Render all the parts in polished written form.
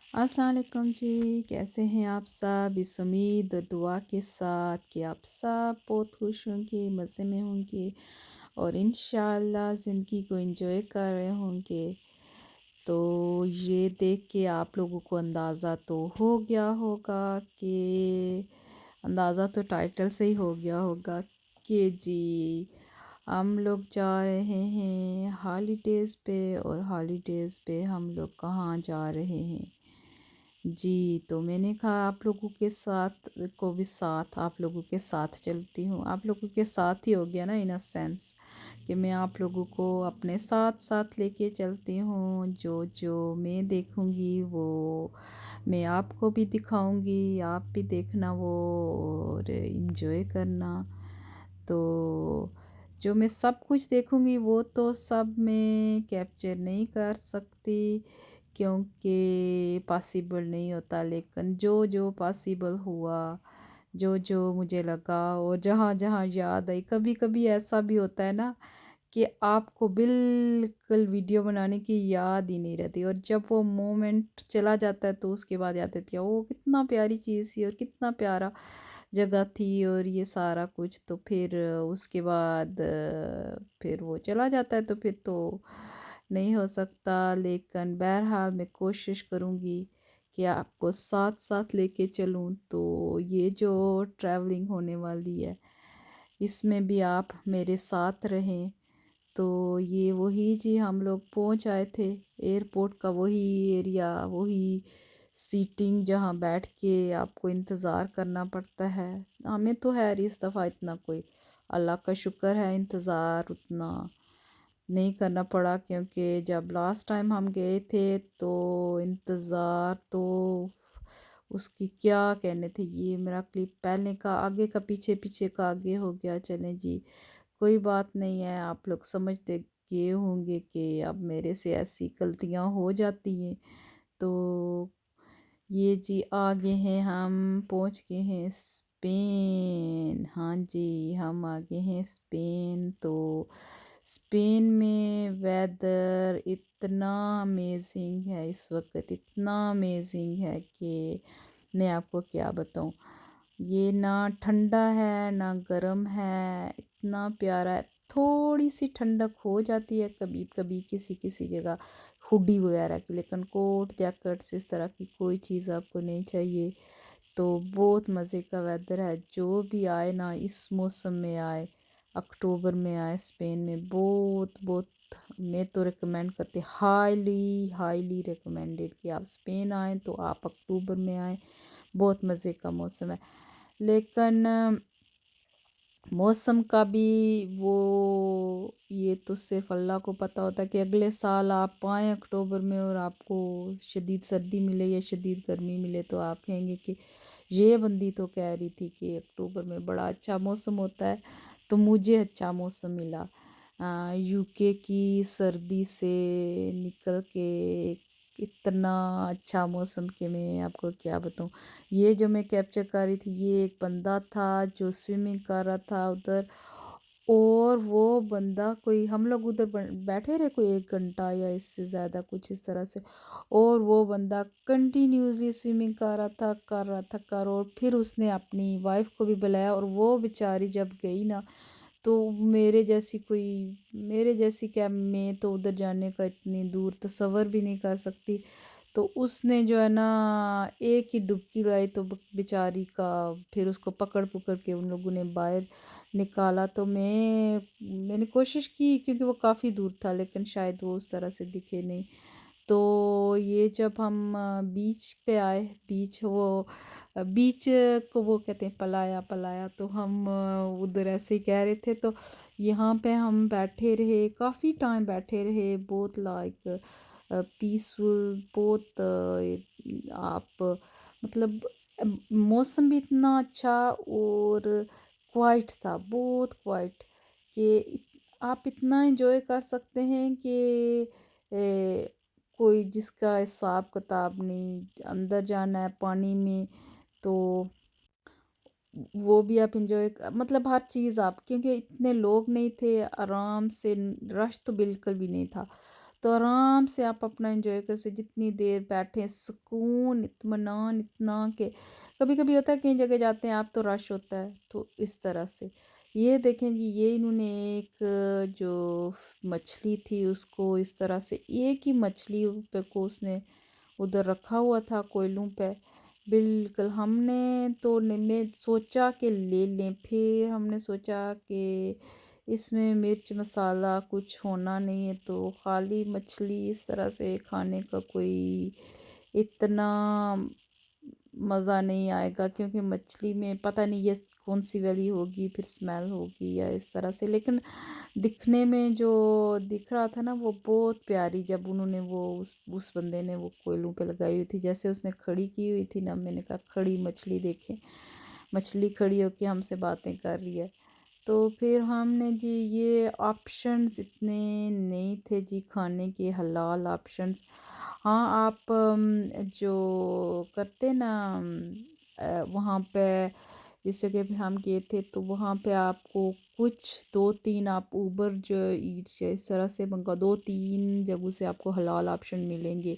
अस्सलाम वालेकुम जी, कैसे हैं आप सब? इस उम्मीद और दुआ के साथ कि आप सब बहुत खुश होंगे, मज़े में होंगे और इंशाअल्लाह ज़िंदगी को एंजॉय कर रहे होंगे। तो ये देख के आप लोगों को अंदाज़ा तो हो गया होगा कि अंदाज़ा तो टाइटल से ही हो गया होगा कि जी हम लोग जा रहे हैं हॉलीडेज़ पे और हॉलीडेज़ पे हम लोग कहाँ जा रहे हैं। जी, तो मैंने कहा आप लोगों के साथ को भी साथ आप लोगों के साथ चलती हूँ। आप लोगों के साथ ही हो गया ना इन अ सेंस कि मैं आप लोगों को अपने साथ-साथ लेके चलती हूँ। जो मैं देखूँगी वो मैं आपको भी दिखाऊँगी, आप भी देखना वो और एन्जॉय करना। तो जो मैं सब कुछ देखूँगी वो तो सब मैं कैप्चर नहीं कर सकती क्योंकि पॉसिबल नहीं होता, लेकिन जो पॉसिबल हुआ, जो मुझे लगा और जहाँ-जहाँ याद आई, कभी-कभी ऐसा भी होता है ना कि आपको बिल्कुल वीडियो बनाने की याद ही नहीं रहती और जब वो मोमेंट चला जाता है तो उसके बाद याद आती है वो कितना प्यारी चीज़ थी और कितना प्यारा जगह थी और ये सारा कुछ। तो फिर उसके बाद फिर वो चला जाता है तो फिर तो नहीं हो सकता, लेकिन बहरहाल मैं कोशिश करूँगी कि आपको साथ साथ लेके चलूँ। तो ये जो ट्रैवलिंग होने वाली है इसमें भी आप मेरे साथ रहें। तो ये वही जी हम लोग पहुंच आए थे एयरपोर्ट का वही एरिया, वही सीटिंग जहाँ बैठ के आपको इंतज़ार करना पड़ता है। हमें तो है इस दफ़ा इतना कोई अल्लाह का शुक्र है इंतज़ार उतना नहीं करना पड़ा, क्योंकि जब लास्ट टाइम हम गए थे तो इंतज़ार तो उसकी क्या कहने थे। ये मेरा क्लिप पहले का आगे का पीछे पीछे का आगे हो गया। चलें जी, कोई बात नहीं है, आप लोग समझते ये होंगे कि अब मेरे से ऐसी गलतियां हो जाती हैं। तो ये जी आगे हैं, हम पहुंच गए हैं स्पेन। हाँ जी, हम आ गए हैं स्पेन। तो स्पेन में वेदर इतना अमेजिंग है इस वक्त, इतना अमेजिंग है कि मैं आपको क्या बताऊं। ये ना ठंडा है ना गर्म है, इतना प्यारा है। थोड़ी सी ठंडक हो जाती है कभी कभी किसी किसी जगह हुडी वगैरह की, लेकिन कोट जैकेट्स इस तरह की कोई चीज़ आपको नहीं चाहिए। तो बहुत मज़े का वेदर है। जो भी आए ना इस मौसम में आए, अक्टूबर में आए स्पेन में, बहुत बहुत मैं तो रिकमेंड करती, हाईली हाईली रिकमेंडेड कि आप स्पेन आएँ तो आप अक्टूबर में आएँ। बहुत मज़े का मौसम है, लेकिन मौसम का भी वो ये तो सिर्फ अल्लाह को पता होता है कि अगले साल आप आएँ अक्टूबर में और आपको शदीद सर्दी मिले या शदीद गर्मी मिले तो आप कहेंगे कि ये बंदी तो कह रही थी कि अक्टूबर में बड़ा अच्छा मौसम होता है। तो मुझे अच्छा मौसम मिला यूके की सर्दी से निकल के इतना अच्छा मौसम कि मैं आपको क्या बताऊँ। ये जो मैं कैप्चर कर रही थी ये एक बंदा था जो स्विमिंग कर रहा था उधर, और वो बंदा कोई हम लोग उधर बैठे रहे कोई 1 घंटा या इससे ज़्यादा कुछ इस तरह से, और वो बंदा कंटिन्यूसली स्विमिंग कर रहा था और फिर उसने अपनी वाइफ को भी बुलाया और वो बेचारी जब गई ना तो मेरे जैसी क्या, मैं तो उधर जाने का इतनी दूर तसव्वुर भी नहीं कर सकती। तो उसने जो है ना एक ही डुबकी लाई तो बेचारी का फिर उसको पकड़ पकड़ के उन लोगों ने बाहर निकाला। तो मैंने कोशिश की क्योंकि वो काफ़ी दूर था, लेकिन शायद वो उस तरह से दिखे नहीं। तो ये जब हम बीच पे आए, बीच को वो कहते हैं पलाया पलाया, तो हम उधर ऐसे ही कह रहे थे। तो यहाँ पे हम बैठे रहे, काफ़ी टाइम बैठे रहे, बहुत लाइक पीसफुल, बहुत आप मतलब मौसम भी इतना अच्छा और क्वाइट था, बहुत क्वाइट कि आप इतना एंजॉय कर सकते हैं कि कोई जिसका हिसाब किताब नहीं। अंदर जाना है पानी में तो वो भी आप इंजॉय मतलब हर चीज़ आप, क्योंकि इतने लोग नहीं थे, आराम से रश तो बिल्कुल भी नहीं था। तो आराम से आप अपना एंजॉय कर सकते, जितनी देर बैठे सुकून इत्मीनान इतना कि कभी कभी होता है कई जगह जाते हैं आप तो रश होता है, तो इस तरह से ये देखें जी, ये इन्होंने एक जो मछली थी उसको इस तरह से एक ही मछली पे को उसने उधर रखा हुआ था कोयलों पे। बिल्कुल हमने तो मैं सोचा कि ले लें, फिर हमने सोचा कि इसमें मिर्च मसाला कुछ होना नहीं है, तो खाली मछली इस तरह से खाने का कोई इतना मज़ा नहीं आएगा, क्योंकि मछली में पता नहीं ये कौन सी वाली होगी, फिर स्मेल होगी या इस तरह से। लेकिन दिखने में जो दिख रहा था ना वो बहुत प्यारी, जब उन्होंने वो उस बंदे ने वो कोयलों पे लगाई हुई थी, जैसे उसने खड़ी की हुई थी ना, मैंने कहा खड़ी मछली देखें, मछली खड़ी होकर हमसे बातें कर रही है। तो फिर हमने जी ये ऑप्शंस इतने नहीं थे जी खाने के, हलाल ऑप्शंस। हाँ आप जो करते ना वहाँ पे जिस जगह पे हम गए थे, तो वहाँ पे आपको कुछ दो तीन आप ऊबर जो ईट्स या इस तरह से मंगा, दो तीन जगहों से आपको हलाल ऑप्शन मिलेंगे।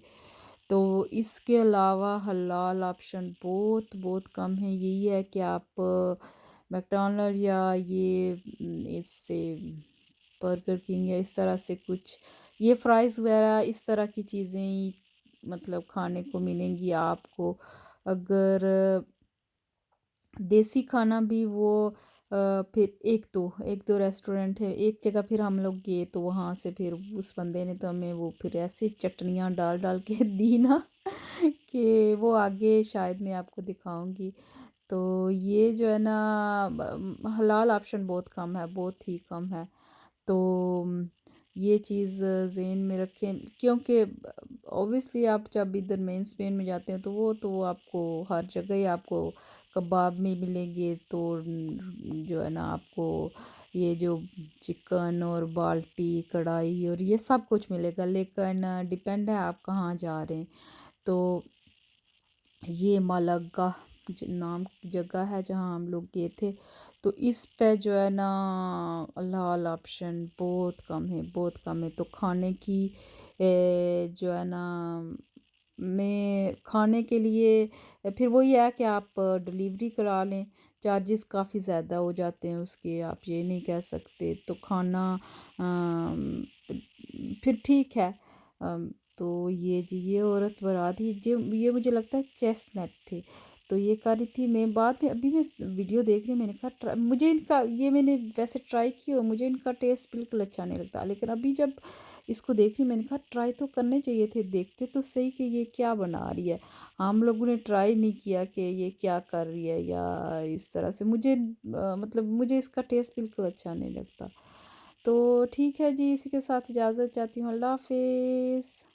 तो इसके अलावा हलाल ऑप्शन बहुत बहुत कम है। यही है कि आप मैकडॉनल्ड या ये इससे बर्गर किंग या इस तरह से कुछ ये फ्राइज़ वगैरह इस तरह की चीज़ें ही मतलब खाने को मिलेंगी आपको। अगर देसी खाना भी वो फिर एक दो रेस्टोरेंट है, एक जगह फिर हम लोग गए तो वहाँ से फिर उस बंदे ने तो हमें वो फिर ऐसे चटनियाँ डाल डाल के दी ना कि वो आगे शायद मैं आपको दिखाऊंगी। तो ये जो है ना हलाल ऑप्शन बहुत कम है, बहुत ही कम है। तो ये चीज़ ज़हन में रखें, क्योंकि ऑब्वियसली आप जब इधर मेन स्पेन में जाते हैं तो वो आपको हर जगह ही आपको कबाब में मिलेंगे, तो जो है ना आपको ये जो चिकन और बाल्टी कढ़ाई और ये सब कुछ मिलेगा, लेकिन डिपेंड है आप कहाँ जा रहे हैं। तो ये मालागा नाम की जगह है जहाँ हम लोग गए थे, तो इस पे जो है ना हलाल ऑप्शन बहुत कम है, बहुत कम है। तो खाने की जो है ना मैं खाने के लिए फिर वही है कि आप डिलीवरी करा लें, चार्जेस काफ़ी ज़्यादा हो जाते हैं उसके, आप ये नहीं कह सकते। तो खाना फिर ठीक है। तो ये जी ये औरत बारात ही जो ये मुझे लगता है चेस्टनट थे, तो ये कर रही थी। मैं बाद में अभी मैं वीडियो देख रही हूँ, मैंने कहा मुझे इनका ये मैंने वैसे ट्राई की और मुझे इनका टेस्ट बिल्कुल अच्छा नहीं लगता, लेकिन अभी जब इसको देख रही हूँ मैंने कहा ट्राई तो करने चाहिए थे, देखते तो सही कि ये क्या बना रही है। हम लोगों ने ट्राई नहीं किया कि ये क्या कर रही है या इस तरह से। मुझे मतलब मुझे इसका टेस्ट बिल्कुल अच्छा नहीं लगता। तो ठीक है जी, इसी के साथ इजाज़त चाहती हूँ। अल्लाह हाफिज़।